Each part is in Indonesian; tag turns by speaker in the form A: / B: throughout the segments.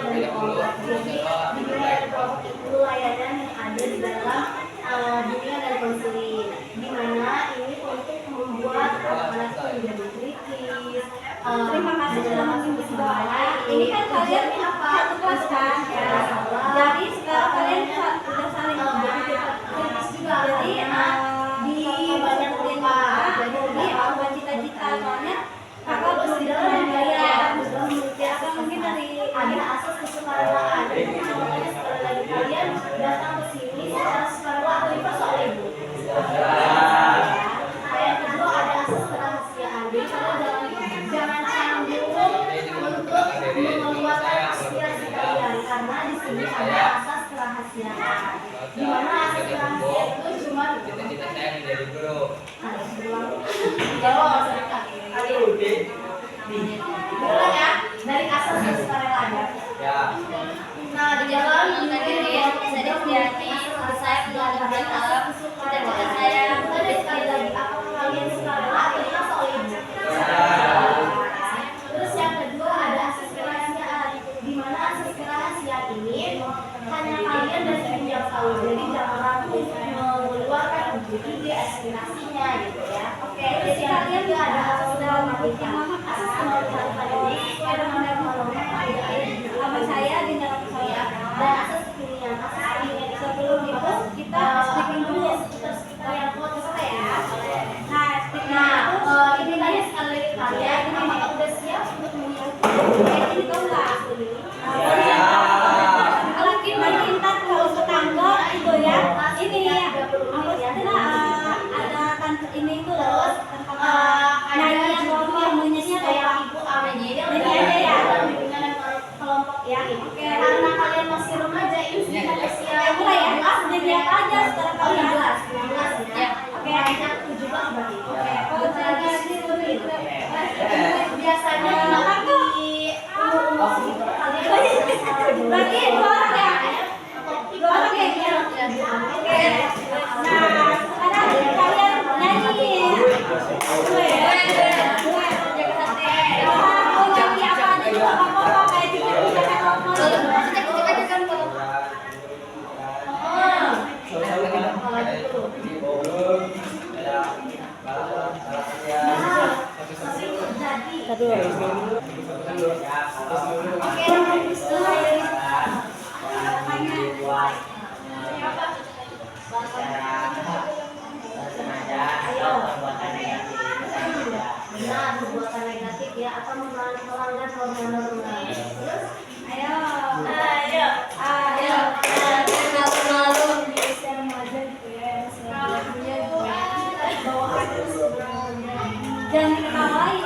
A: dari kelompok. Jadi dimulai dari kelompok itu layanan yang ada di dalam dunia dan konseling, di mana ini untuk membuat anak-anak itu menjadi kritis.
B: Terima kasih sudah mengisi doanya.
A: Ini kan kalian apa?
B: Satu kelas kan? Ya. Jadi sekarang kalian sudah saling kritis juga. Jadi di banyak tempat. Jadi apa cita-cita soalnya kakak belum di dalam kalian. Kakak mungkin dari
A: ada asas kesukaraan. Jadi makanya sekali lagi kalian datang ke sini secara sukarela atau soal ibu. Yang kedua ada asas kerahasiaan. Jadi kalian jangan canggung untuk mengeluarkan aspirasi kalian karena di sini ada asas kerahasiaan. Di mana asas kerahasiaan itu cuma
C: cita-cita saya menjadi guru.
A: Boleh ya, dari asas kesukarela ada.
C: Ya.
A: Nah, di dalam ini yang saya belajar asas kesukarela saya sekali lagi apakah kalian sukarela atau soal ibu? Terus yang kedua ada asas kerahasiaan, di mana asas kerahasiaan ini hanya kalian dan tim yang tahu. Jadi jangan ragu mengeluarkan ide aspirasinya gitu ya. Oke, jadi kalian juga ada asas dramatika. Asas dramatika ini sesuai dengan norma
B: apa saya di dalam saya
A: dan asas kekinian. Asas kekinian sebelum itu kita speaking dulu sekitar yang kuat ya. Nah, ini tanya sekali lagi kalian, apakah udah siap untuk menyiapkan ini kau nggak?
B: mungkin mencintai kalau tetangga itu ya ini apa setelah ada tante ini itu loh nyanyi yang ngomong nyanyinya kayak
A: ibu amanya
B: nyanyi aja ya
A: dengan kelompok
B: ya
A: oke karena kalian masih remaja ini sudah siap
B: mulai ya nyanyi aja setelah kalian
A: 16 ya oke 17 berarti
B: oke kalau saya di
A: biasanya di umur segitu kalian
B: berarti dua orang ya dua orang ya oke nah sekarang kalian nyanyi gue mau nyanyi apa aja juga apa-apa kayak gitu kayak ngomong
A: benar perbuatan negatif ya atau melanggar norma-norma. Terus ayo malu-malu bisa remaja gitu ya
B: jangan diketawain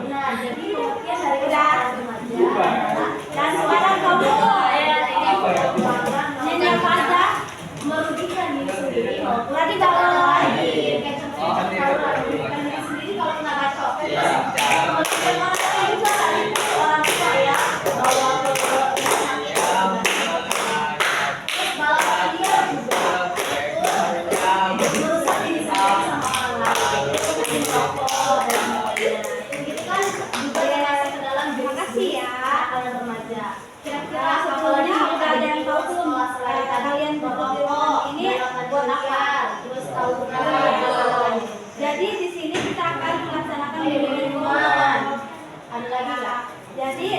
A: nah jadi pengertian dari remaja
B: dan sekarang kamu nyanyi apa aja
A: merugikan diri sendiri maupun
B: lagi bawa
A: lagi kayak contohnya kalau merugikan diri sendiri kalau kena bacok merugikan orang lain juga orang tua ya bawa ke rumah sakit terus balapan dia juga merusak diri sendiri sama orang lain itu rokok dan sebagainya itu kan juga yang masuk ke dalam diri sendiri ya kalian remaja kira-kira
B: sebelumnya udah ada yang tahu belum kalian
A: merokok
B: ini buat apa
A: terus tahu
B: jadi di sini kita akan melaksanakan
A: lingkungan ada lagi nggak
B: jadi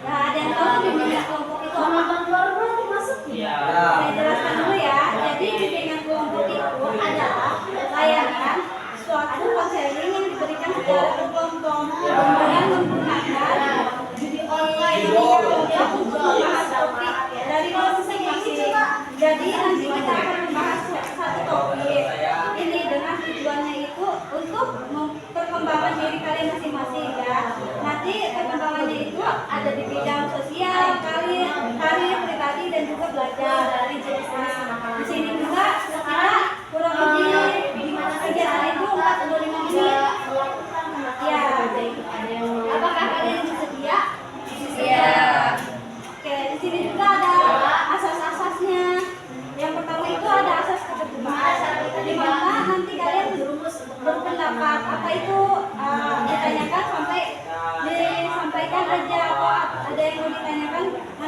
B: ada yang tahu bimbingan kelompok itu apa
A: nonton luar berarti masuk ya
B: saya jelaskan dulu ya jadi bimbingan kelompok itu adalah layanan suatu konseling yang diberikan secara berkelompok dengan menggunakan
A: judi online
B: yang untuk membahas topik dari masing-masing. Jadi nanti kita akan membahas satu topik ini dengan tujuannya itu untuk perkembangan diri kalian masing-masing ya. Nanti perkembangannya itu ada di bidang sosial, karir pribadi dan juga belajar. Di sini juga kita kurang lebih kegiatan itu 45 menit. Ya,
A: ada yang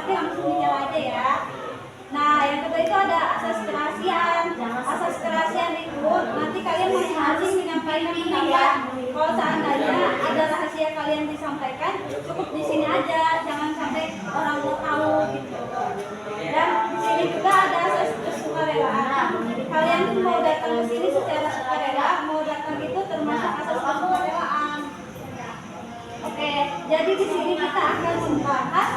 B: tapi langsung dinyala aja ya. Nah, yang kedua itu ada asas kerahasiaan. Asas kerahasiaan itu nanti kalian masing-masing menyampaikan pendapat. Kalau seandainya ada rahasia kalian disampaikan, cukup di sini aja, jangan sampai orang mau tahu gitu. Dan di sini juga ada asas kesukarelaan. Kalian tuh mau datang ke sini secara sukarela, mau datang itu termasuk asas kesukarelaan. Oke, jadi di sini kita akan membahas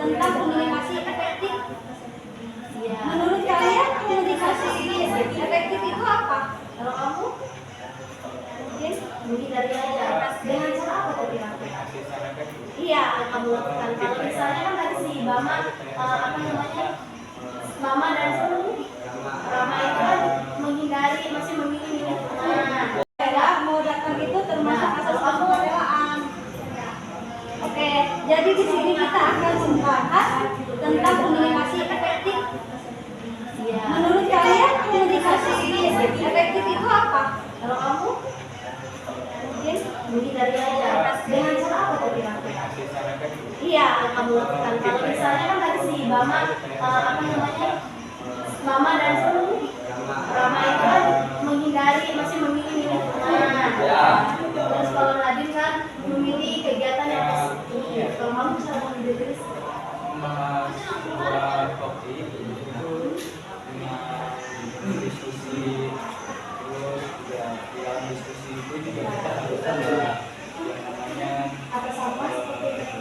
B: tentang komunikasi efektif. Menurut kalian komunikasi efektif itu apa?
A: Kalau kamu mungkin dari aja dengan cara apa tadi? Iya, kamu lakukan. Kalau misalnya kan tadi si Bama apa namanya? Mama dan Rama itu kan menghindari, masih memilih-milih teman.
B: Mau datang itu termasuk asas kesukarelaan. Oke, jadi di sini kita akan membahas tentang komunikasi efektif. Menurut kalian komunikasi efektif itu apa?
A: Kalau kamu mungkin dari aja dengan cara apa tadi? Iya, kamu lakukan. Kalau misalnya kan tadi si Bama apa namanya? Mama dan Rama itu kan menghindari, masih memilih-milih teman. Terus kalau Nadine kan memilih kegiatan yang positif. Kalau kamu bisa memilih diri
C: Buat kopi itu dengan diskusi, terus ya di dalam diskusi itu juga kita harus ada yang namanya
A: atas apa seperti itu.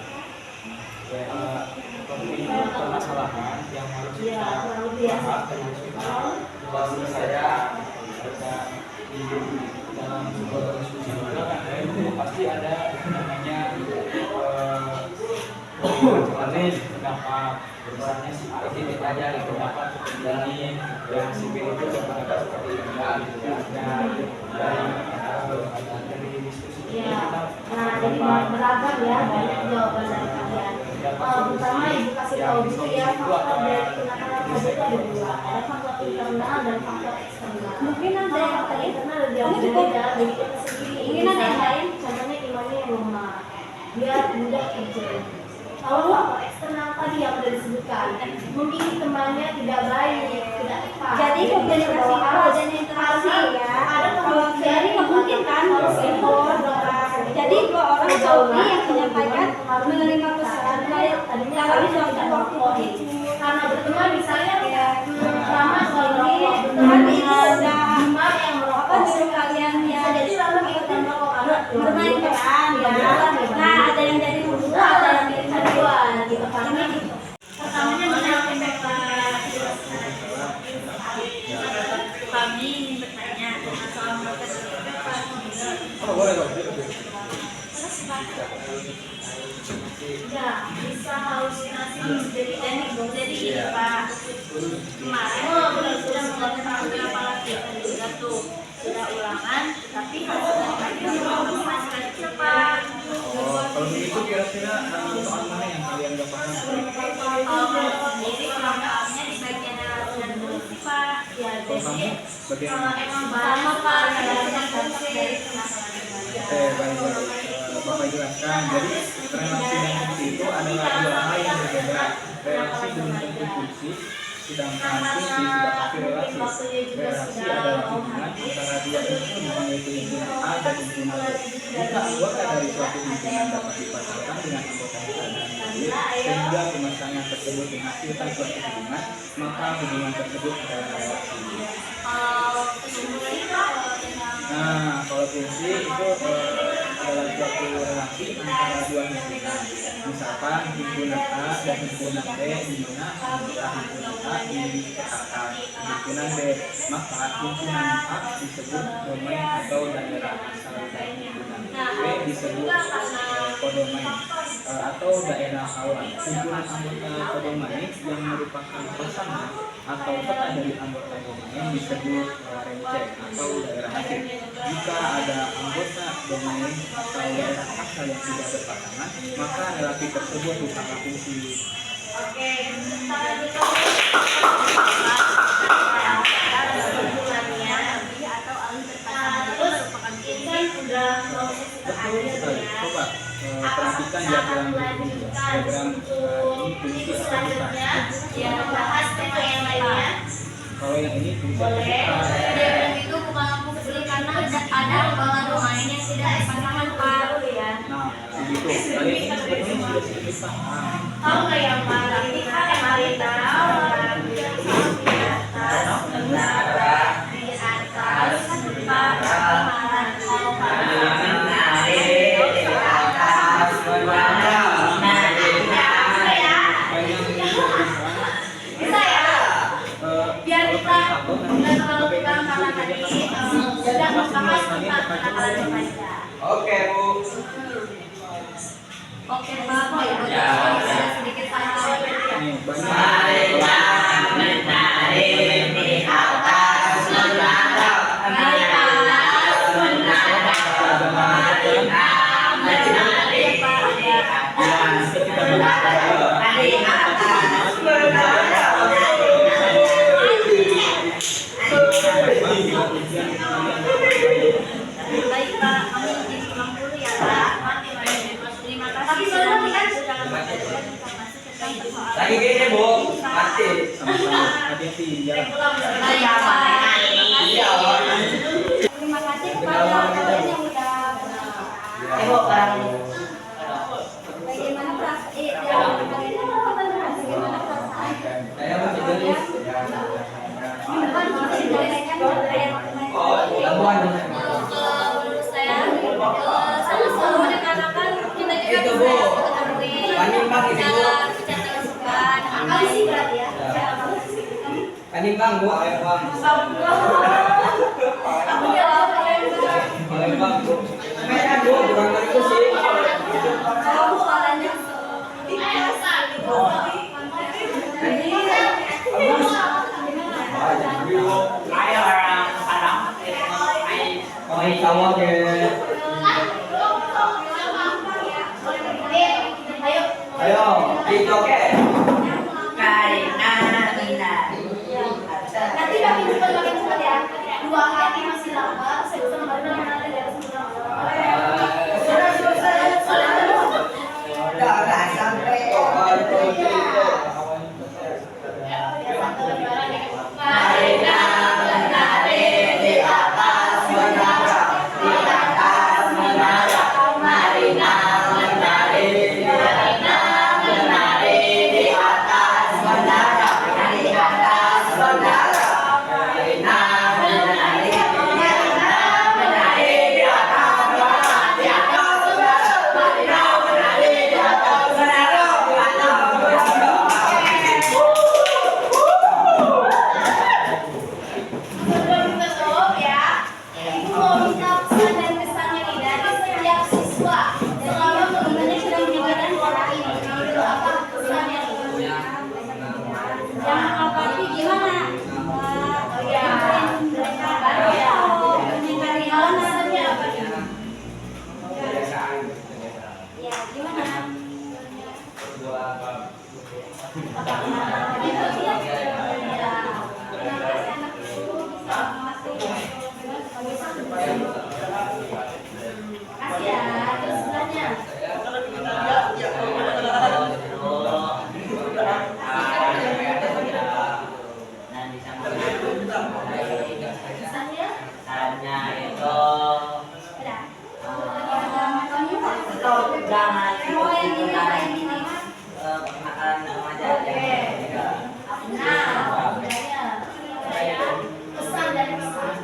C: permasalahan yang harus
A: Iya,
C: kita
A: terlalu biasa.
C: bahas dan harus kita bahas. Saya ada di dalam sebuah diskusi juga kan itu pasti ada namanya pendapat misalnya si A ini aja di pendapat seperti ini dan si B itu berpendapat seperti ini dari diskusi
A: Iya. Nah, jadi beragam ya banyak jawaban dari kalian. Pertama ibu kasih tahu dulu ya faktor dari kenakalan tadi itu ada dua. Ada faktor internal dan faktor eksternal.
B: Mungkin ada yang
A: Faktor
B: lain.
A: internal lebih
B: Kamu
A: beda
B: cukup.
A: dari kita sendiri.
B: Mungkin ada yang lain.
A: Contohnya imannya yang lemah, dia mudah kerja. Kalau faktor eksternal tadi yang sudah disebutkan, memilih temannya tidak baik, tidak tepat.
B: Jadi komunikasi itu adanya interaksi ya. Kalau dari mungkin kan harus impor. Jadi dua orang saudi yang menyampaikan menerima pesan dalam suatu waktu itu.
A: Karena berteman misalnya lama
B: Ini tadi itu udah apa nyuruh kalian ya bermain peran ya. Nah ada yang jadi dulu, ada yang jadi kedua gitu. Ini pertamanya menyampaikan kami ingin bertanya tentang soal proses
A: ya bisa halusinasi jadi teknik dong. Jadi gini Pak, kemarin sudah melakukan beberapa latihan juga tuh, sudah ulangan, tapi hasilnya tadi masih kecil Pak.
D: Kalau begitu kira-kira soal mana yang kalian gak paham?
A: Kalau sendiri soalnya di bagian latihan dulu sih Pak. Ya
D: Kalau kamu
A: jadi
D: bagian
A: emang sama Pak yang fungsi.
D: baik. Bapak jelaskan. Jadi relasi dan fungsi itu adalah dua hal yang berbeda. Relasi belum tentu fungsi, sedangkan fungsi sudah pasti relasi. Relasi adalah hubungan antara dua himpunan yaitu himpunan A dan himpunan B. Jika anggota dari suatu himpunan dapat dipasangkan dengan anggota himpunan lain, sehingga pemasangan tersebut menghasilkan suatu hubungan, maka hubungan tersebut adalah relasi. Nah, kalau fungsi itu adalah suatu relasi antara dua himpunan. Misalkan himpunan A dan himpunan B dimana anggota himpunan A dipetakan himpunan B, maka himpunan A disebut domain atau daerah asal dari himpunan B disebut kodomain atau daerah awal. Himpunan anggota kodomain yang merupakan pasangan atau peta dari anggota domain disebut rence atau daerah hasil. Jika ada anggota domain atau daerah asal yang tidak berpasangan, maka relasi tersebut bukanlah fungsi.
A: Oke, cara kita hubungannya atau alih berpasangan itu merupakan ini kan udah
D: Betul sekali. Coba perhatikan diagram ini fungsi
A: selanjutnya ya membahas tema yang lainnya.
D: Kalau yang ini fungsi
A: Boleh.
D: aktivitas.
A: Diagram itu bukan lampu kecil karena ada ruangan lain yang tidak dipasangkan Pak ya.
D: Nah, begitu. Kalian ini sebetulnya sudah sedikit paham.
A: Tahu nggak yang mana? Ini kan yang Marina di atas perkemahan. Kalau bisa ya? Biar kita nggak terlalu tegang karena tadi sudah membahas tentang kenakalan remaja.
C: Oke, Bu.
A: Oke Pak, sudah sedikit paham.
D: Nih, banyak.
A: Baik Pak, kami izin pulang dulu ya Pak. Terima kasih. Tapi belum kan sudah
C: Lagi gini, Bu. Mati.
D: Sama-sama. Hati-hati di jalan.
A: Baik Pak.
C: Iya, Bu.
B: Terima kasih kepada kalian yang udah bagaimana perasaan bagaimana perasaan
C: Saya masih beli. Oh, temuan.
A: Kalau menurut saya sama-sama dikarenakan kita juga
C: Itu,
A: bisa
C: Bu.
A: ketahui
C: Panimbang itu, Bu.
A: dalam kita tersukan apa sih berarti ya?
C: Panimbang, Bu. Palembang. Palembang, Bu. Kayaknya, Bu, bukan itu sih.
B: kamu soalnya
C: Ayo orang Padang. Oh, insya Allah deh.
A: Ayo.
C: Ayo, itu oke.
A: Nanti makin cepat ya. 2 hari masih lama. Saya bisa kemarin ada di atas
C: Udah sampai. Oh, itu.
A: Sebelum tutup ya, Ibu mau minta pesan dan kesannya nih dari setiap siswa selama kegiatannya sudah menjalankan pola ini. Itu apa pesannya nih?
B: yang apa gimana
A: Oh ya,
B: mereka
A: ya.
B: mencari
A: Kalau pesannya apa nih?
B: ya gimana
A: Kasih ya, terus sebelahnya. Pesannya? Nah, sebenarnya pesan dari pesan.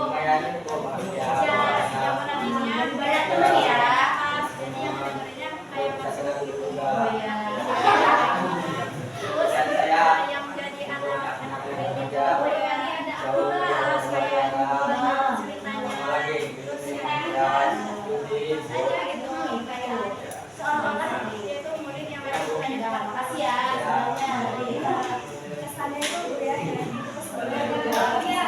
A: Banyak teman ya. Oh ya. Terus yang menjadi anak-anak itu ada aku lah kayak ceritanya. Terus ceritanya saya gitu kayak seolah-olah dia itu murid yang memang makasih ya sebenarnya kesannya itu ya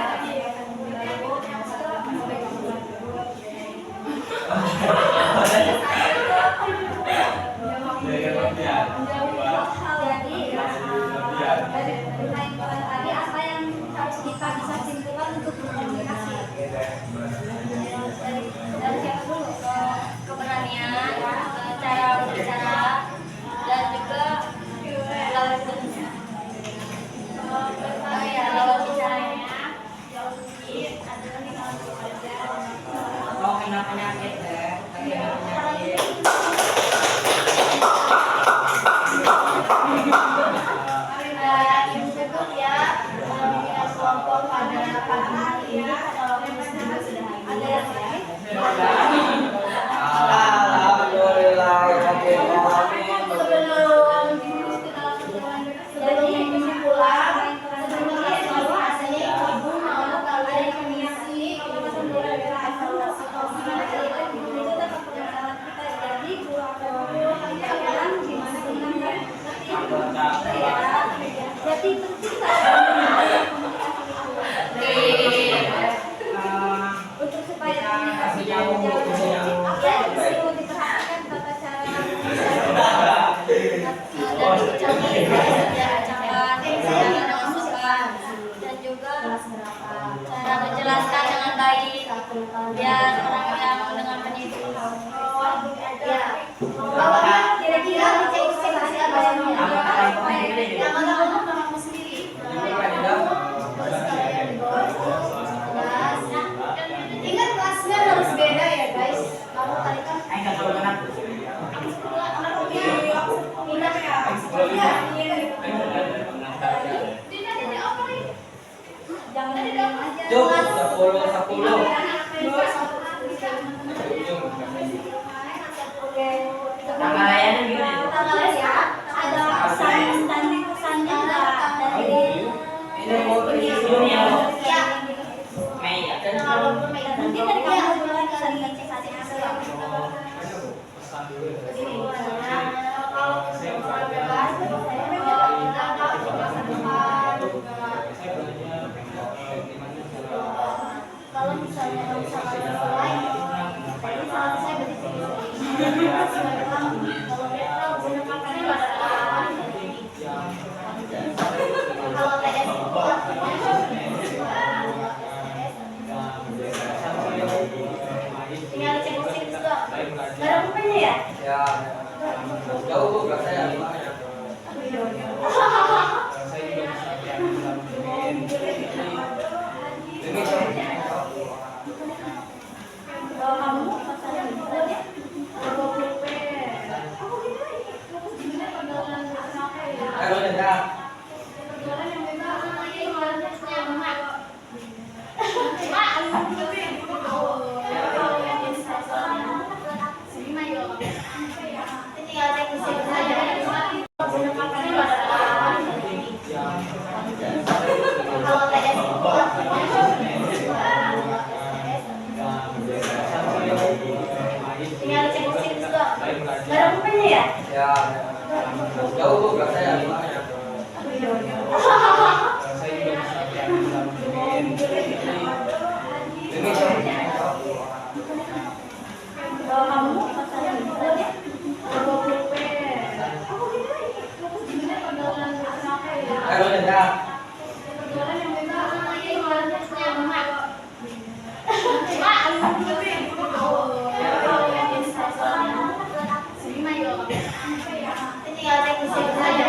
A: kelas berapa?
B: Cara menjelaskan dengan baik biar orang yang mendengarkannya itu
A: Ya. Bapak kira-kira cek hasil bahasanya apa? Yang mana kamu sendiri? Terus kalian di bawah kelas. Ingat kelasnya harus beda ya guys. Kamu tadi kan ingat ya?
B: jangan diam aja.
C: Cuk, 10.
A: Tanggal layanan gimana? Tanggal ya?
B: Ada pesannya enggak dari
C: Ini mau sebelumnya.
A: Ya.
C: Mei ya.
A: Tanggal 20 Mei.
B: nanti dari kamu bilang bisa dicek hasil.
C: Pesan dulu.
A: Kalau misalnya bebas, kalau misalnya sesuai, tadi salah saya berarti kalau beta punya pakannya pada kalau TS tinggal cek musik juga. Gak ada pulpennya ya?
C: Ya. Jauh tuh kelas saya.
B: Kalau kamu pasalnya bisa ya.
C: Kalau ada
A: tinggal cek musik saja. Punya pakannya pada kalau TS tinggal cek musik juga. Gak ada pulpennya ya?
C: ya. Jauh tuh kelas saya.
B: Kalau kamu pasalnya bisa ya.
C: Kalau ada
A: tinggal cek musik saja.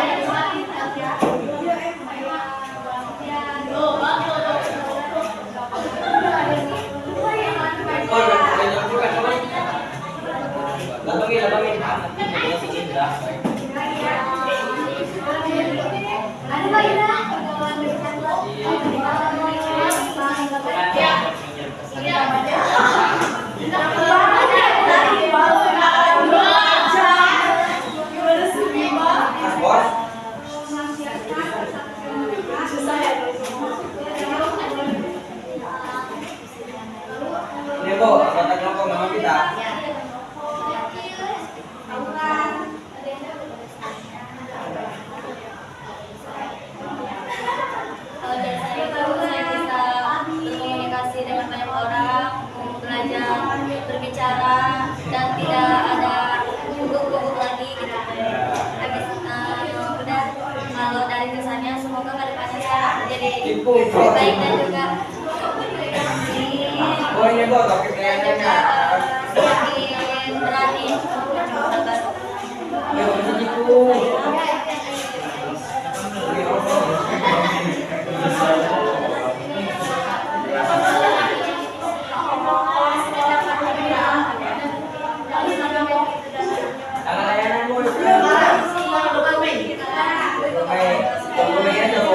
C: labangin. Nanti si Indra.
A: Ada lagi dah.
C: Bos. Ini kok kata kelompok nama kita.
B: Kalau dari saya itu saya bisa berkomunikasi dengan banyak orang, belajar berbicara dan tidak ada gugup-gugup lagi gitu. Habis udah kalau dari kesannya semoga kedepannya saya jadi lebih baik dan juga
C: Oh ini kok topik
B: dan juga
C: kayaknya.
B: semakin berani sabar.
C: Ya bener itu. Tangan layanan Bu. Oke, aja Bu.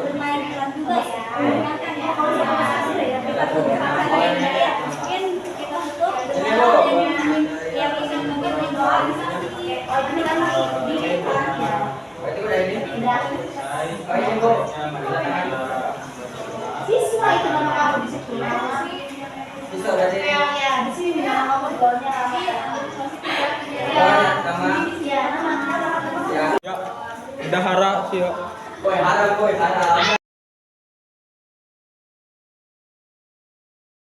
B: bermain peran juga ya. Menyenangkan ya. Kalau kita mungkin kita butuh yang ingin mungkin menjual
A: Oh, ini kan di ya.
C: Berarti udah ini.
A: Tidak.
C: Oh, ini Bu.
A: Siswa itu nama kamu di sekolah.
C: Bisa berarti.
A: Ya, di sini nama kamu golnya nama. Ya, nama.
C: Ya.
D: Ya, udah hara sih ya.
C: Boy, harap boy, harap.